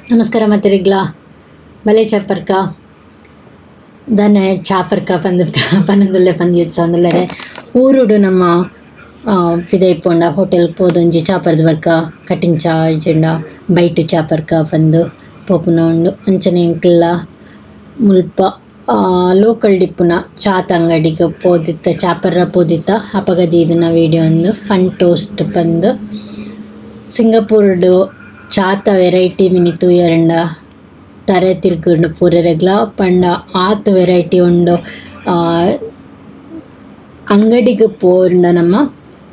ನಮಸ್ಕಾರ ಮತ್ತಿರಿಗ್ಲ ಬಲೆ ಚಾಪರ್ಕ ದನೆ ಚಾಪರ್ಕ ಪನ್ನೊಂದುಲ್ಲೆ ಪಂದ್ಯೋತ್ಸವ ಊರುಡು ನಮ್ಮ ಪಿದೈಪೋಂಡ ಹೋಟೆಲ್ ಪೋದೊಂಜಿ ಚಾಪರ್ದ ಬರ್ಕ ಕಟಿಂಗ್ ಚಾ ಇಜ್ಜಿಂಡ ಬೈಟ್ ಚಾಪರ್ಕ ಪಂದು ಪೋಪುನ ಉಂಡು ಅಂಚನೆ ಎಂಕ್ಲ ಮುಲ್ಪ ಲೋಕಲ್ ಡಿಪ್ಪುನ ಚಾತ ಅಂಗಡಿಗೆ ಪೋದಿತ್ತ ಚಾಪರ್ರ ಪೋದಿತ್ತ ಅಪಗದಿ ಇದನ್ನ ವಿಡಿಯೋ ಒಂದು ಫನ್ ಟೋಸ್ಟ್ ಪಂದು ಸಿಂಗಪೂರ್ಡು ಚಾತ ವೆರೈಟಿ ಮಿನಿ ತೂಯರಂಡ ತರೆ ತಿರ್ಗುಂಡು ಪೂರೆರೆಗ್ಲ ಪಂಡ ಆತ್ ವೆರೈಟಿ ಉಂಡು ಅಂಗಡಿಗೆ ಪೋಂಡ ನಮ್ಮ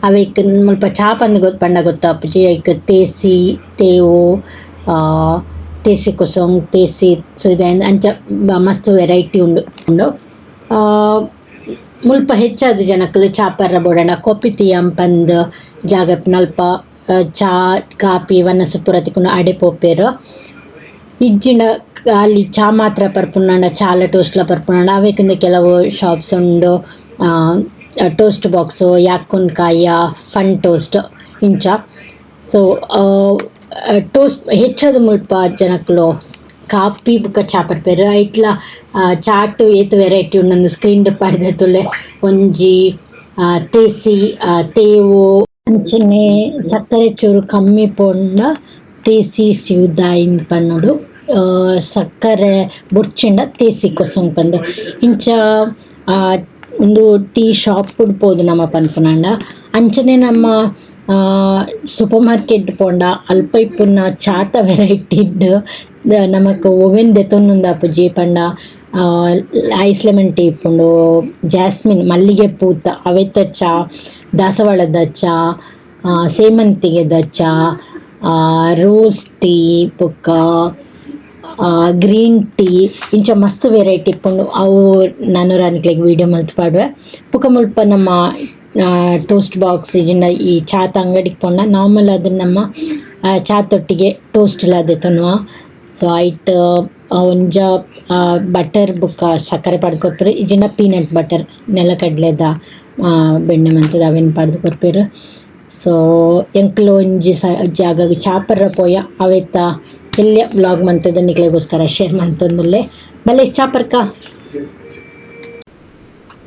ಅವೈಕ್ ಮುಲ್ಪ ಚಾ ಪಂದ್ ಪಂಡ ಗೊತ್ತಾಪುಜಿ ಐಕ್ ತೇಸಿ ತೇವು ತೇಸಿ ಕುಸೊಂಗ್ ತೇಸಿ ಸುಯ್ದ ಅಂಚ ಮಸ್ತ್ ವೆರೈಟಿ ಉಂಡು ಮುಲ್ಪ ಹೆಚ್ಚಾದ ಜನಕ್ಕಲು ಚಾಪರ್ರ ಬೋಡಂಡ ಕಾಫಿ ತೀಯಂ ಪಂದ್ ಜಾಗ ನಲ್ಪ ಚಾ ಕಾಪಿ ವನಸ ಪೂರ ತಿಕ್ಕುಂಡು ಅಡೆ ಪೋಪೆರ್ ಇಜ್ಜಿಂಡ ಅಲ್ಲಿ ಚಾ ಮಾತ್ರ ಪರ್ಪುಂಡ ಚಾಲ ಟೋಸ್ಟ್ಲ ಪರ್ಪುಂಡ ಅವೇಕಿಂದ ಕೆಲವು ಶಾಪ್ಸ್ ಉಂಡು ಟೋಸ್ಟ್ ಬಾಕ್ಸು ಯಾಕುನ್ ಕಾಯ ಫನ್ ಟೋಸ್ಟ್ ಇಂಚ ಸೊ ಟೋಸ್ಟ್ ಹೆಚ್ಚದು ಮುಲ್ಪ ಜನಕ್ಕಲು ಕಾಪಿ ಬುಕ್ಕ ಚಾ ಪರ್ಪೆರ್ ಐಟ್ಲ ಚಾಟ್ ಏತ್ ವೆರೈಟಿ ಉಂಡು ಸ್ಕ್ರೀನ್ ಪಡ್ದೆ ತುಲೆ ಒಂಜಿ ತೇಸಿ ತೇವು ಅಂಚನೆ ಸಕ್ಕರೆ ಚೂರು ಕಮ್ಮಿ ಪೋಂಡ ತೇಸಿ ಸಿವುದಾಯಿನ್ ಪನ್ನೊಡು ಸಕ್ಕರೆ ಬೊರ್ಚಿಂಡ ತೇಸಿ ಕೊಸೊಂಗ್ ಪಂದು ಇಂಚ ಒಂದು ಟೀ ಶಾಪ್ ಪೋದು ನಮ್ಮ ಪನ್ಪುನಂಡ ಅಂಚನೆ ನಮ್ಮ ಸೂಪರ್ ಮಾರ್ಕೆಟ್ ಪೋಂಡ ಅಲ್ಪ ಇಪ್ಪುನ ಚಾತ ವೆರೈಟಿ ನಮಕ್ ಓವೆನ್ ದೆತೊಂದುಂದಾಪುಜಿ ಪಂಡ ಐಸ್ ಲೆಮನ್ ಟೀ ಇಪ್ಪುಂಡು ಜಾಸ್ಮಿನ್ ಮಲ್ಲಿಗೆ ಪೂತ ಅವೆತ ಚಾ ದಾಸವಾಳದ ಚಾ ಸೇಮಂತಿಗೆದ ಚಾ ರೋಸ್ ಟೀ ಬೊಕ್ಕ ಗ್ರೀನ್ ಟೀ ಇಂಚ ಮಸ್ತ್ ವೆರೈಟಿ ಇಪ್ಪುಂಡು ಅವು ನಾನು ರಾನಿಕ್ಲೆಗ್ ವಿಡಿಯೋ ಮಲ್ತ್ ಪಾಡುವೆ ಬೊಕ ಮುಲ್ಪ ನಮ್ಮ ಟೋಸ್ಟ್ ಬಾಕ್ಸ್ ಇಜಿಂಡ ಈ ಚಾತ ಅಂಗಡಿಗೆ ಪೋಂಡ ನಾರ್ಮಲ್ ಅದನ್ನ ನಮ್ಮ ಚಾತೊಟ್ಟಿಗೆ ಟೋಸ್ಟ್ ಲಾದೆ ತೊನ್ನುವ ಸೊ ಐಟ್ ಒಂಜ ಬಟರ್ ಬುಕ್ಕ ಸಕ್ಕರೆ ಪಡ್ದು ಕೊರ್ಪೆರ್ ಇಜಿಂಡ ಪೀನಟ್ ಬಟರ್ ನೆಲಕಡ್ಲೆದ ಬೆಣ್ಣೆ ಮಂತದ ಅವೆನ್ ಪಡ್ದು ಕೊರ್ಪೆರ್ ಸೊ ಎಂಕ್ಲು ಒಂಜಿ ಜಾಗಗ್ ಚಾಪರ್ರ ಪೋಯ ಅವೆತ್ತ ಎಲ್ಲ್ಯ ವ್ಲಾಗ್ ಮಂತದ ನಿಕ್ಲೆಗೋಸ್ಕರ ಶೇರ್ ಮಂತೊಂದುಲ್ಲೆ ಬಲೆ ಚಾಪರ್ಕ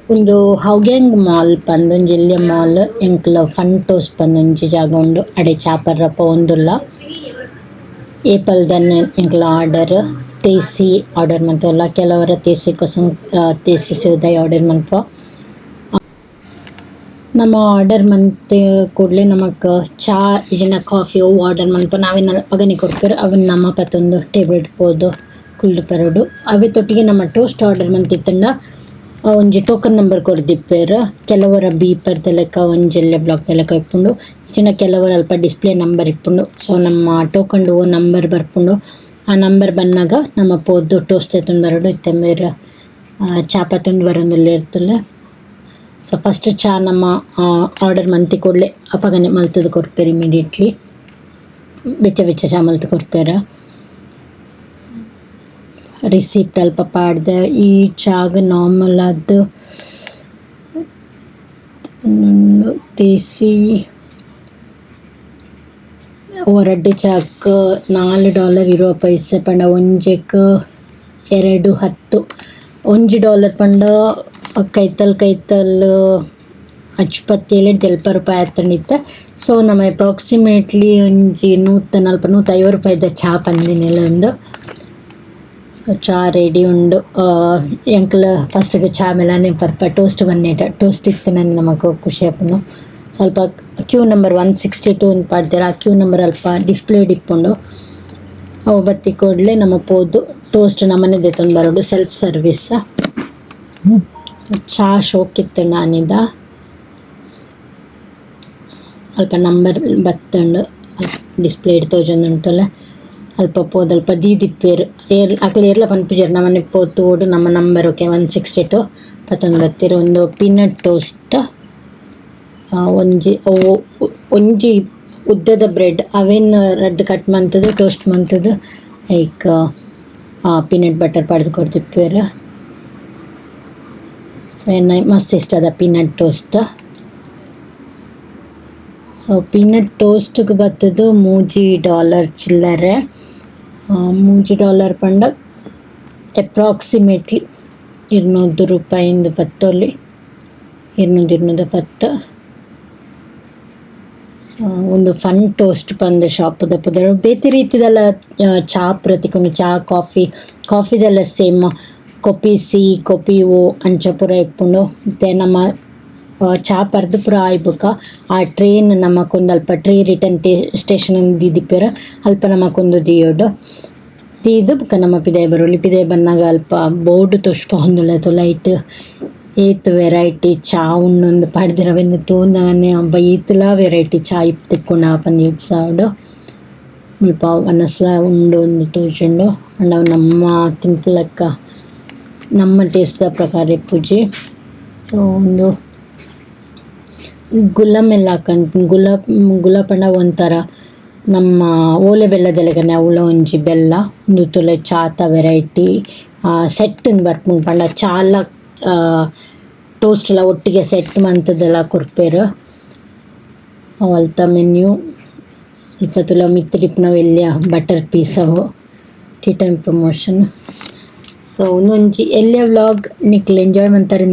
ಒಂದು ಹೌಗ್ಯಾಂಗ್ ಮಾಲ್ ಪಂದೊಂಜಿ ಎಲ್ಯ ಮಾಲ್ ಎಂಕ್ಲ ಫನ್ ಟೋಸ್ಟ್ ಪಂದೊಂಜಿ ಜಾಗ ಉಂಡು ಅಡೆ ಚಾಪರ್ರ ಪೋಂದುಲ್ಲ ಏಪಲ್ದನ್ನ ಎಂಕ್ಲ ಆರ್ಡರ್ ತೇಸಿ ಆರ್ಡರ್ ಮಂತೊಲ್ಲ ಕೆಲವರ ತೇಸಿ ಕೊಸಂಗ್ ತೇಸಿ ಸಿವುದಾಯಿ ಆರ್ಡರ್ ಮನ್ಪ ನಮ್ಮ ಆರ್ಡರ್ ಮಂತ್ ಕೂಡಲೇ ನಮಕ್ ಚಾ ಇಜಿನ ಕಾಫಿ ಅವು ಆರ್ಡರ್ ಮನ್ಪ ನಾವೇನು ಅಗನಿ ಕೊಡ್ಪೇರು ಅವನ್ನ ನಮ್ಮ ಪತ್ತೊಂದು ಟೇಬಲ್ ಇಟ್ಬೋದು ಕುಲ್ಲು ಪರಡು ಅವೇ ತೊಟ್ಟಿಗೆ ನಮ್ಮ ಟೋಸ್ಟ್ ಆರ್ಡರ್ ಮಂತಿತ್ತಂಡ ಒಂಜಿ ಟೋಕನ್ ನಂಬರ್ ಕೊರ್ದಿಪ್ಪೇರು ಕೆಲವರ ಬೀಪರ್ದ ಲೆಕ್ಕ ಒಂಜೆಲ್ಲೆ ಬ್ಲಾಕ್ ಲೆಕ್ಕ ಇಪ್ಪುಂಡು ಇಜಿನ ಕೆಲವರ ಅಲ್ಪ ಡಿಸ್ಪ್ಲೇ ನಂಬರ್ ಇಪ್ಪುಂಡು ಸೊ ನಮ್ಮ ಟೋಕನ್ಡು ನಂಬರ್ ಬರ್ಪುಂಡು ಆ ನಂಬರ್ ಬನ್ನಾಗ ನಮ್ಮ ಪೋದು ಟೋಸ್ಟ್ ಎತ್ತುಂಡು ಬರಡು ಇತ್ತೆಂಬೇರು ಚಾ ಪತ್ತೊಂದು ಬರೋಂದುಲ್ಲೆ ಇರ್ತಲ್ಲ ಸೊ ಫಸ್ಟ್ ಚಾ ನಮ್ಮ ಆರ್ಡರ್ ಮಂತಿ ಕೂಡಲೇ ಅಪಗನೆ ಮಲ್ತದು ಕೊರ್ಪೇರು ಇಮಿಡಿಯೇಟ್ಲಿ ಬೆಚ್ಚ ಚಾ ಮಲ್ತು ಕೊರ್ಪೇರ ರಿಸಿಪ್ಟ್ ಅಲ್ಪ ಪಾಡ್ದೆ ಈ ಚಾಗ ನಾರ್ಮಲ್ ಅದು ತೇಸಿ ಒರಡ್ಡೆ ಚಾಕ್ $4 ಪಂಡ ಒಂಜೆಕ್ $2.10 $1 ಪಂಡ ಕೈತಲ್ ಅಚ್ಚುಪತ್ತೇಳು ₹40 ಆತಂಡಿತ್ತ ಸೊ ನಮ್ಮ ಅಪ್ರಾಕ್ಸಿಮೇಟ್ಲಿ ಒಂಜಿ $140-150 ಚಾ ಪಂದಿನೆಲ್ಲ ಒಂದು ಸೊ ಚಾ ರೆಡಿ ಉಂಡು ಎಂಕ್ಲ ಫಸ್ಟ್ಗೆ ಚಾ ಮೇಲಾನೆ ಪರ್ಪ ಟೋಸ್ಟ್ ಬನ್ನೇಟ ಟೋಸ್ಟ್ ಇತ್ತು ನಾನು ನಮಗೆ ಖುಷಿ ಆಪುನು ಸ್ವಲ್ಪ ಕ್ಯೂ ನಂಬರ್ 162 ಅಂತ ಪಾಡ್ದೇರ ಆ ಕ್ಯೂ ನಂಬರ್ ಅಲ್ಪ ಡಿಸ್ಪ್ಲೇ ಇಪ್ಪುಂಡು ಅವು ಬತ್ತಿ ಕೂಡಲೇ ನಮ್ಮ ಪೋದು ಟೋಸ್ಟ್ ನಮ್ಮನೆ ದೆತೊಂದು ಬರೋಡು ಸೆಲ್ಫ್ ಸರ್ವಿಸ್ ಚಾ ಶೋಕಿತ್ತು ನಾನಿದ ಅಲ್ಪ ನಂಬರ್ ಬತ್ತಂಡು ಡಿಸ್ಪ್ಲೇ ತೋಜೊಂದುಂಟಲ್ಲ ಅಲ್ಪ ಪೋದಲ್ಪ ದೀದಿಪ್ಪೇರು ಅಕ್ಲೆ ಏರ್ಲ ಪನ್ಪಿಜರ್ ನಮ್ಮನೆ ಪೋದು ತೋಡು ನಮ್ಮ ನಂಬರ್ ಓಕೆ 162 ಪತ್ತೊಂದು ಬತ್ತಿರ ಒಂದು ಪೀನಟ್ ಟೋಸ್ಟ್ ಒಂಜಿ ಉದ್ದದ ಬ್ರೆಡ್ ಅವೇನ್ ರಡ್ಡ್ ಕಟ್ ಮಂತದ್ದು ಟೋಸ್ಟ್ ಮಂತದ್ದು ಲೈಕ್ ಪೀನಟ್ ಬಟರ್ ಪಡ್ದು ಕೊಡ್ತಿಪ್ಪೇರು ಸೊ ಮಸ್ತ್ ಇಷ್ಟ ಅದ ಪೀನಟ್ ಟೋಸ್ಟ್ ಸೊ ಪೀನಟ್ ಟೋಸ್ಟ್ಗೆ ಬರ್ತದ್ದು $3 ಚಿಲ್ಲರೆ $3 ಪಂಡ ಅಪ್ರಾಕ್ಸಿಮೇಟ್ಲಿ 200 ರೂಪಾಯಿಂದು ಪತ್ತೊಲಿ 210. ಸೊ ಒಂದು ಫನ್ ಟೋಸ್ಟ್ ಪಂದ ಶಾಪ್ದ ಪುದರ್ ಬೇತೆ ರೀತಿದೆಲ್ಲ ಚಾ ಪ್ರತಿಕೊಂಡು ಚಾ ಕಾಫಿದೆಲ್ಲ ಸೇಮ್ ಕೊಪ್ಪಿ ಸಿ ಕೊಪ್ಪಿ ಓ ಅಂಚ ಪೂರ ಇಪ್ಪುಂಡು. ಮತ್ತು ನಮ್ಮ ಚಾ ಪರ್ದು ಪೂರ ಆಯ್ಬುಕ ಆ ಟ್ರೈನ್ ನಮಕೊಂದು ಅಲ್ಪ ರಿಟರ್ನ್ ಸ್ಟೇಷನ್ ದಿದಿಪ್ಪೆರ ಅಲ್ಪ ನಮಕೊಂದು ದಿಯೋಡು ತೀದು ಬುಕ್ಕ ನಮ್ಮ ಪಿದಾಯ ಬರೋಲಿ. ಪಿದಾಯ ಬಂದಾಗ ಅಲ್ಪ ಬೋರ್ಡ್ ತೋಷ್ಪ ಹೊಂದುಲ್ಲ ಲೈಟ್ ಏತ್ ವೆರೈಟಿ ಚಾ ಉಣ್ಣೊಂದು ಪಡ್ದಿರವೆಂದು ತೋಂದಾನೆ ಅಬ್ಬ ಈತಲ ವೆರೈಟಿ ಚಾ ಇಪ್ಪು ತಿಕ್ಕೊಂಡು ಪಂದು ಇಡ್ಸಾಡು ಮುಲ್ಪ ವನಸ್ಲ ಉಂಡು ಒಂದು ತೋಜುಂಡು ಅಂಡ್ ಅವು ನಮ್ಮ ತಿನ್ಪುಲಕ್ಕ ನಮ್ಮ ಟೇಸ್ಟ್ದ ಪ್ರಕಾರ ಇಪ್ಪುಜಿ. ಸೊ ಒಂದು ಗುಲಾಮ್ ಎಲ್ಲ ಹಾಕಂತ ಗುಲ ಪಂಡ ಒಂಥರ ನಮ್ಮ ಓಲೆ ಬೆಲ್ಲದೆಲೆಗನೆ ಅವಳ ಒಂಜಿ ಬೆಲ್ಲ ಒಂದು ತುಲೆ ಚಾತ ವೆರೈಟಿ ಸೆಟ್ಟನ್ನು ಬರ್ಪುಂಡು ಪಂಡ ಚಾಲ ಟೋಸ್ಟ್ ಎಲ್ಲ ಒಟ್ಟಿಗೆ ಸೆಟ್ ಮಂತದೆಲ್ಲ ಕೊರ್ಪೇರು ಅವಲ್ತ ಮೆನ್ಯೂ ಇಪ್ಪ ತುಲ ಮಿತ್ತುಡಿಪ್ನ ಎಲ್ಲಿಯ ಬಟರ್ ಪೀಸ್ ಅವು ಟೀ ಟೈಮ್ ಪ್ರಮೋಷನ್. ಸೊ ಒಂದೊಂಜಿ ಎಲ್ಲಿಯ ವ್ಲಾಗ್ ನಿಕ್ಲು ಎಂಜಾಯ್ ಮಾಡ್ತಾರೆ.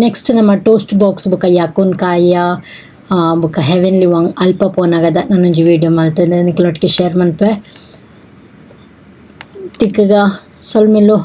ನೆಕ್ಸ್ಟ್ ನಮ್ಮ ಟೋಸ್ಟ್ ಬಾಕ್ಸ್ ಬುಕ್ಕ ಯಾಕೋನ್ ಕಾಯ ಬುಕ್ಕ ಹೆವೆನ್ಲಿ ವಾಂಗ್ ಅಲ್ಪ ಪೋನಾಗದ ನಾನೊಂಜಿ ವೀಡಿಯೋ ಮಾಡ್ತೇನೆ ನಿಕ್ಲೊಟ್ಟಿಗೆ ಶೇರ್ ಮನ್ಪೆ ತಿಕ್ಕಗ ಸೊಲ್ಮೆಲು